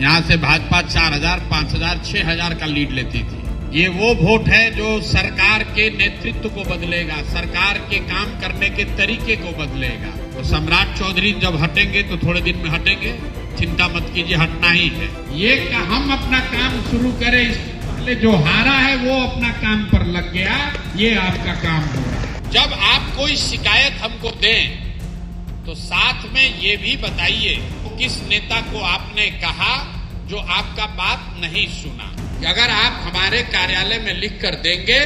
यहाँ से भाजपा 4,000, 5,000, 6,000 का लीड लेती थी। ये वो वोट है जो सरकार के नेतृत्व को बदलेगा, सरकार के काम करने के तरीके को बदलेगा। तो सम्राट चौधरी जब हटेंगे तो थोड़े दिन में हटेंगे, चिंता मत कीजिए, हटना ही है। ये हम अपना काम शुरू करें, इससे पहले जो हारा है वो अपना काम पर लग गया, ये आपका काम होगा। जब आप कोई शिकायत हमको दें तो साथ में ये भी बताइए किस नेता को आपने कहा जो आपका बात नहीं सुना। अगर आप हमारे कार्यालय में लिख कर देंगे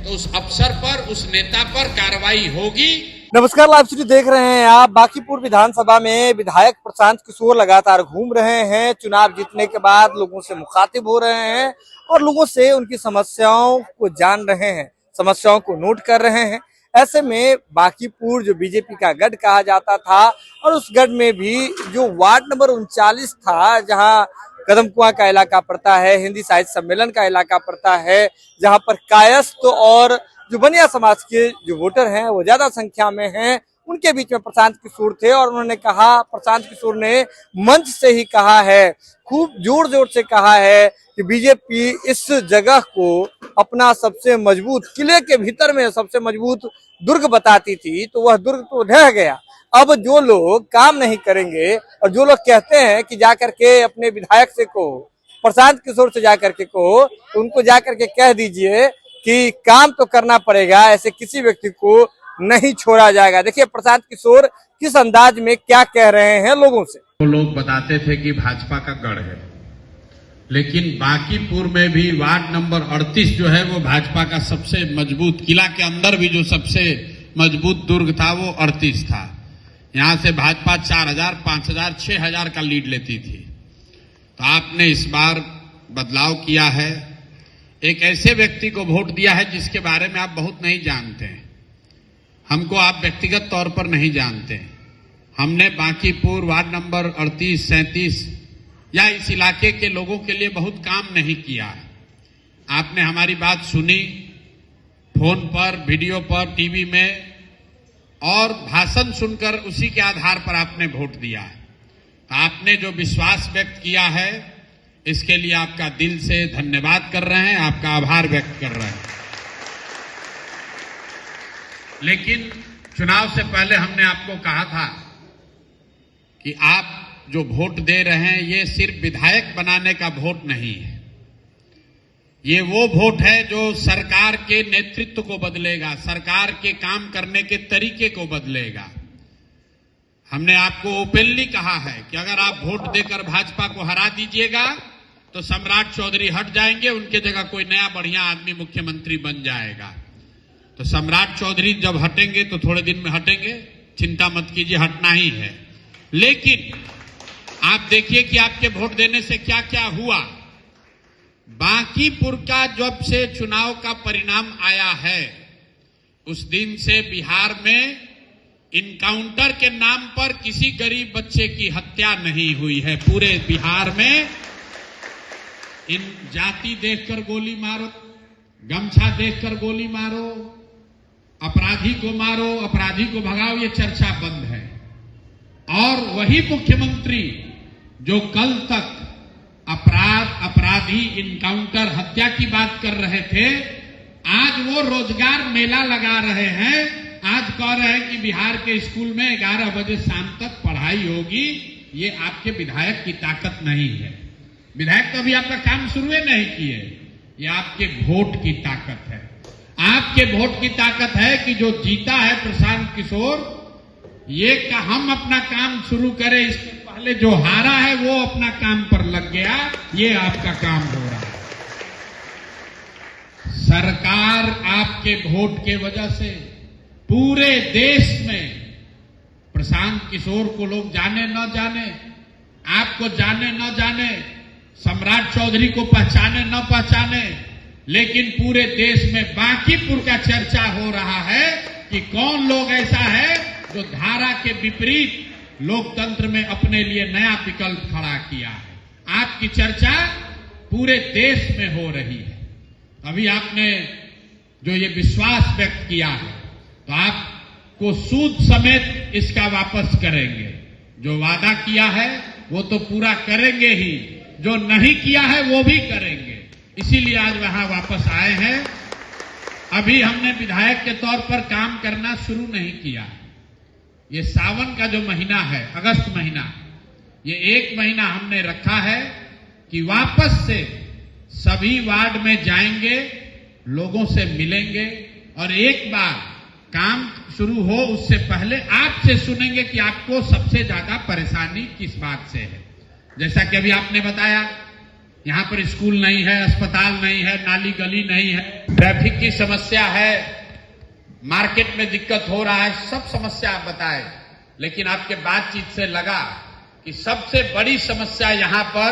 तो उस अफसर पर, उस नेता पर कार्रवाई होगी। नमस्कार, लाइव स्टूडियो देख रहे हैं आप। बांकीपुर विधानसभा में विधायक प्रशांत किशोर लगातार घूम रहे हैं। चुनाव जीतने के बाद लोगों से मुखातिब हो रहे हैं और लोगों से उनकी समस्याओं को जान रहे हैं, समस्याओं को नोट कर रहे हैं। ऐसे में बांकीपुर जो बीजेपी का गढ़ कहा जाता था और उस गढ़ में भी जो वार्ड नंबर 39 था, जहां कदम कुआं का इलाका पड़ता है, हिंदी साहित्य सम्मेलन का इलाका पड़ता है, जहां पर कायस्थ और जो बनिया समाज के जो वोटर हैं वो ज्यादा संख्या में हैं, उनके बीच में प्रशांत किशोर थे। और उन्होंने कहा, प्रशांत किशोर ने मंच से ही कहा है, खूब जोर जोर से कहा है कि बीजेपी इस जगह को अपना सबसे मजबूत, किले के भीतर में सबसे मजबूत दुर्ग बताती थी, तो वह दुर्ग तो ढह गया। अब जो लोग काम नहीं करेंगे और जो लोग कहते हैं कि जाकर के अपने विधायक से कहो, प्रशांत किशोर से जाकर के कहो, तो उनको जाकर के कह दीजिए कि काम तो करना पड़ेगा, ऐसे किसी व्यक्ति को नहीं छोड़ा जाएगा। देखिए प्रशांत किशोर किस अंदाज में क्या कह रहे हैं लोगों से। तो लोग बताते थे कि भाजपा का गढ़ है, लेकिन बांकीपुर में भी वार्ड नंबर 38 जो है वो भाजपा का सबसे मजबूत, किला के अंदर भी जो सबसे मजबूत दुर्ग था वो 38 था। यहाँ से भाजपा 4,000, 5,000, 6,000 का लीड लेती थी। तो आपने इस बार बदलाव किया है, एक ऐसे व्यक्ति को वोट दिया है जिसके बारे में आप बहुत नहीं जानते हैं। हमको आप व्यक्तिगत तौर पर नहीं जानते। हमने बांकीपुर वार्ड नंबर 38, 37 या इस इलाके के लोगों के लिए बहुत काम नहीं किया है। आपने हमारी बात सुनी फोन पर, वीडियो पर, टीवी में, और भाषण सुनकर उसी के आधार पर आपने वोट दिया है। आपने जो विश्वास व्यक्त किया है इसके लिए आपका दिल से धन्यवाद कर रहे हैं, आपका आभार व्यक्त कर रहे हैं। लेकिन चुनाव से पहले हमने आपको कहा था कि आप जो वोट दे रहे हैं ये सिर्फ विधायक बनाने का वोट नहीं है, ये वो वोट है जो सरकार के नेतृत्व को बदलेगा, सरकार के काम करने के तरीके को बदलेगा। हमने आपको ओपनली कहा है कि अगर आप वोट देकर भाजपा को हरा दीजिएगा तो सम्राट चौधरी हट जाएंगे, उनके जगह कोई नया बढ़िया आदमी मुख्यमंत्री बन जाएगा। तो सम्राट चौधरी जब हटेंगे तो थोड़े दिन में हटेंगे, चिंता मत कीजिए, हटना ही है। लेकिन आप देखिए कि आपके वोट देने से क्या क्या हुआ। बांकीपुर का जब से चुनाव का परिणाम आया है उस दिन से बिहार में इनकाउंटर के नाम पर किसी गरीब बच्चे की हत्या नहीं हुई है। पूरे बिहार में इन जाति देखकर गोली मारो, गमछा देखकर गोली मारो, अपराधी को मारो, अपराधी को भगाओ, ये चर्चा बंद है। और वही मुख्यमंत्री जो कल तक अपराधी, इनकाउंटर, हत्या की बात कर रहे थे, आज वो रोजगार मेला लगा रहे हैं। आज कह रहे हैं कि बिहार के स्कूल में 11 बजे शाम तक पढ़ाई होगी। ये आपके विधायक की ताकत नहीं है। विधायक तो अभी आपका काम शुरू नहीं किए, ये आपके वोट की ताकत है। आपके वोट की ताकत है कि जो जीता है प्रशांत किशोर, ये हम अपना काम शुरू करें, इससे पहले जो हारा है वो अपना काम पर लग गया, ये आपका काम हो रहा है। सरकार आपके वोट के वजह से पूरे देश में, प्रशांत किशोर को लोग जाने न जाने, आपको जाने न जाने, सम्राट चौधरी को पहचाने न पहचाने, लेकिन पूरे देश में बांकीपुर का चर्चा हो रहा है कि कौन लोग ऐसा है जो धारा के विपरीत लोकतंत्र में अपने लिए नया विकल्प खड़ा किया है। आपकी चर्चा पूरे देश में हो रही है। अभी आपने जो ये विश्वास व्यक्त किया है तो आपको सूद समेत इसका वापस करेंगे। जो वादा किया है वो तो पूरा करेंगे ही, जो नहीं किया है वो भी करेंगे। इसीलिए आज वहां वापस आए हैं। अभी हमने विधायक के तौर पर काम करना शुरू नहीं किया। ये सावन का जो महीना है, अगस्त महीना, ये 1 महीना हमने रखा है कि वापस से सभी वार्ड में जाएंगे, लोगों से मिलेंगे और एक बार काम शुरू हो उससे पहले आपसे सुनेंगे कि आपको सबसे ज्यादा परेशानी किस बात से है। जैसा कि अभी आपने बताया, यहां पर स्कूल नहीं है, अस्पताल नहीं है, नाली गली नहीं है, ट्रैफिक की समस्या है, मार्केट में दिक्कत हो रहा है, सब समस्या आप बताए। लेकिन आपके बातचीत से लगा कि सबसे बड़ी समस्या यहां पर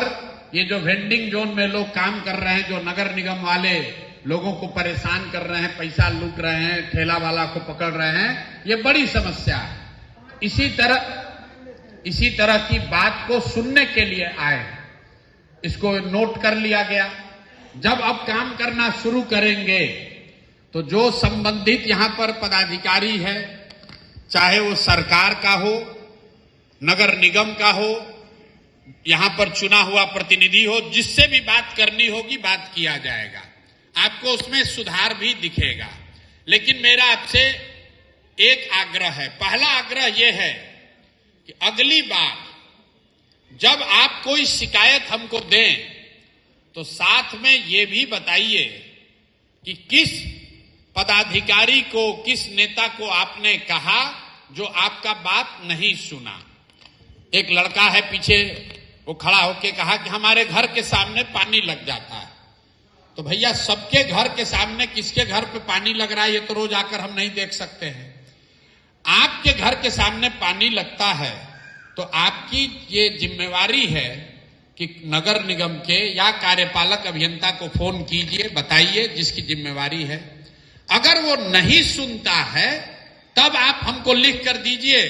ये जो वेंडिंग जोन में लोग काम कर रहे हैं, जो नगर निगम वाले लोगों को परेशान कर रहे हैं, पैसा लूट रहे हैं, ठेला वाला को पकड़ रहे हैं, ये बड़ी समस्या है। इसी तरह की बात को सुनने के लिए आए, इसको नोट कर लिया गया। जब अब काम करना शुरू करेंगे तो जो संबंधित यहां पर पदाधिकारी है, चाहे वो सरकार का हो, नगर निगम का हो, यहां पर चुना हुआ प्रतिनिधि हो, जिससे भी बात करनी होगी बात किया जाएगा। आपको उसमें सुधार भी दिखेगा। लेकिन मेरा आपसे एक आग्रह है। पहला आग्रह यह है कि अगली बार जब आप कोई शिकायत हमको दें तो साथ में ये भी बताइए कि किस पदाधिकारी को, किस नेता को आपने कहा जो आपका बात नहीं सुना। एक लड़का है पीछे, वो खड़ा होके कहा कि हमारे घर के सामने पानी लग जाता है। तो भैया, सबके घर के सामने किसके घर पे पानी लग रहा है ये तो रोज आकर हम नहीं देख सकते हैं। आपके घर के सामने पानी लगता है तो आपकी ये जिम्मेवारी है कि नगर निगम के या कार्यपालक अभियंता को फोन कीजिए, बताइए, जिसकी जिम्मेवारी है। अगर वो नहीं सुनता है तब आप हमको लिख कर दीजिए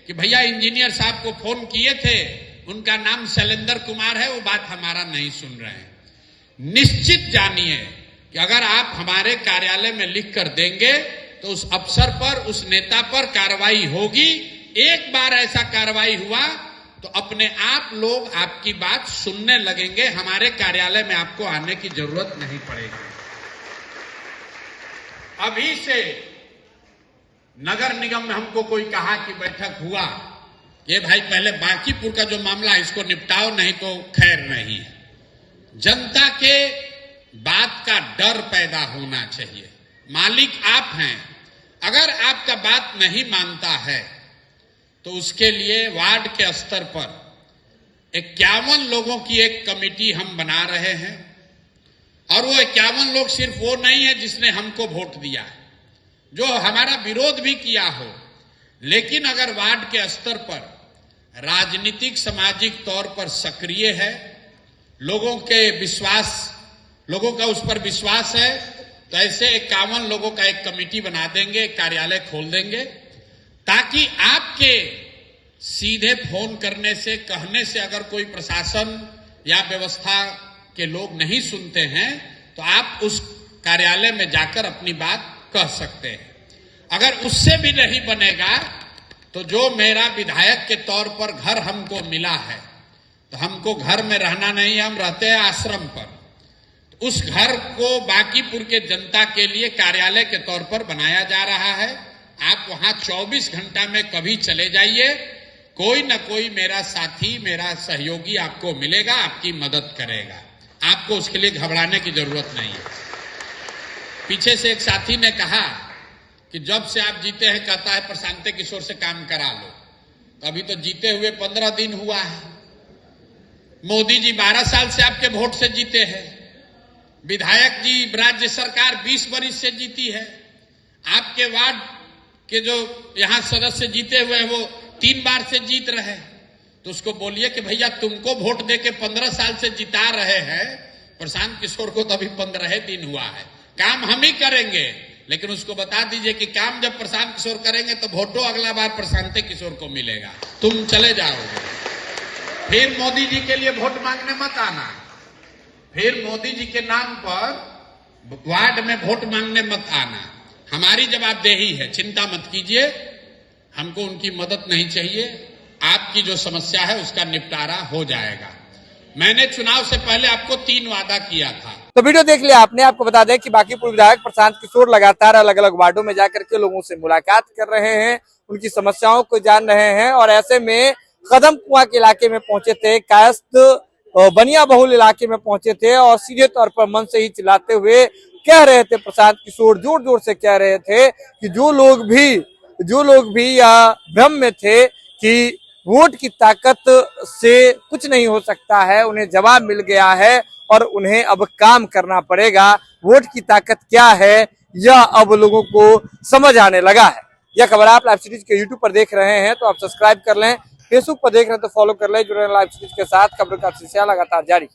कि भैया इंजीनियर साहब को फोन किए थे, उनका नाम शैलेंद्र कुमार है, वो बात हमारा नहीं सुन रहे हैं। निश्चित जानिए कि अगर आप हमारे कार्यालय में लिख कर देंगे तो उस अफसर पर, उस नेता पर कार्रवाई होगी। एक बार ऐसा कार्रवाई हुआ तो अपने आप लोग आपकी बात सुनने लगेंगे। हमारे कार्यालय में आपको आने की जरूरत नहीं पड़ेगी। अभी से नगर निगम में हमको कोई कहा कि बैठक हुआ, ये भाई पहले बांकीपुर का जो मामला है इसको निपटाओ, नहीं तो खैर नहीं है। जनता के बात का डर पैदा होना चाहिए। मालिक आप हैं, अगर आपका बात नहीं मानता है तो उसके लिए वार्ड के स्तर पर 51 लोगों की एक कमेटी हम बना रहे हैं। और वो 51 लोग सिर्फ वो नहीं है जिसने हमको वोट दिया है, जो हमारा विरोध भी किया हो, लेकिन अगर वार्ड के स्तर पर राजनीतिक सामाजिक तौर पर सक्रिय है, लोगों का उस पर विश्वास है, तो ऐसे 51 लोगों का एक कमेटी बना देंगे, एक कार्यालय खोल देंगे, ताकि आपके सीधे फोन करने से, कहने से अगर कोई प्रशासन या व्यवस्था के लोग नहीं सुनते हैं तो आप उस कार्यालय में जाकर अपनी बात कह सकते हैं। अगर उससे भी नहीं बनेगा तो जो मेरा विधायक के तौर पर घर हमको मिला है, तो हमको घर में रहना नहीं है, हम रहते हैं आश्रम पर। तो उस घर को बांकीपुर के जनता के लिए कार्यालय के तौर पर बनाया जा रहा है। आप वहां 24 घंटा में कभी चले जाइए, कोई न कोई मेरा साथी, मेरा सहयोगी आपको मिलेगा, आपकी मदद करेगा। आपको उसके लिए घबराने की जरूरत नहीं है। पीछे से एक साथी ने कहा कि जब से आप जीते हैं, कहता है प्रशांत किशोर से काम करा लो। तो अभी तो जीते हुए 15 दिन हुआ है। मोदी जी 12 साल से आपके वोट से जीते हैं। विधायक जी, राज्य सरकार 20 वर्ष से जीती है। आपके वार्ड के जो यहां सदस्य जीते हुए हैं वो 3 बार से जीत रहे हैं। तो उसको बोलिए कि भैया तुमको वोट देके 15 साल से जिता रहे हैं, प्रशांत किशोर को तो अभी 15 दिन हुआ है। काम हम ही करेंगे, लेकिन उसको बता दीजिए कि काम जब प्रशांत किशोर करेंगे तो वोटो अगला बार प्रशांत किशोर को मिलेगा। तुम चले जाओगे, फिर मोदी जी के लिए वोट मांगने मत आना, फिर मोदी जी के नाम पर वार्ड में वोट मांगने मत आना। हमारी जवाबदेही है, चिंता मत कीजिए, हमको उनकी मदद नहीं चाहिए। आपकी जो समस्या है उसका निपटारा हो जाएगा। मैंने चुनाव से पहले आपको 3 वादा किया था। तो वीडियो देख लिया आपने। आपको बता दें कि बांकीपुर विधायक प्रशांत किशोर लगातार अलग अलग वार्डों में जाकर के लोगों से मुलाकात कर रहे हैं, उनकी समस्याओं को जान रहे हैं और ऐसे में कदम कुआं के इलाके में पहुंचे थे, कायस्थ बनिया बहुल इलाके में पहुंचे थे और सीधे तौर पर मन से ही चिल्लाते हुए कह रहे थे, प्रशांत किशोर जोर जोर से कह रहे थे कि जो लोग भी भ्रम में थे कि वोट की ताकत से कुछ नहीं हो सकता है, उन्हें जवाब मिल गया है और उन्हें अब काम करना पड़ेगा। वोट की ताकत क्या है यह अब लोगों को समझ आने लगा है। यह खबर आप लाइव सीरीज के यूट्यूब पर देख रहे हैं तो आप सब्सक्राइब कर लें, फेसबुक पर देख रहे हैं तो फॉलो कर लें। जुड़े लाइव सीरीज के साथ, खबर का सिलसिला लगातार जारी।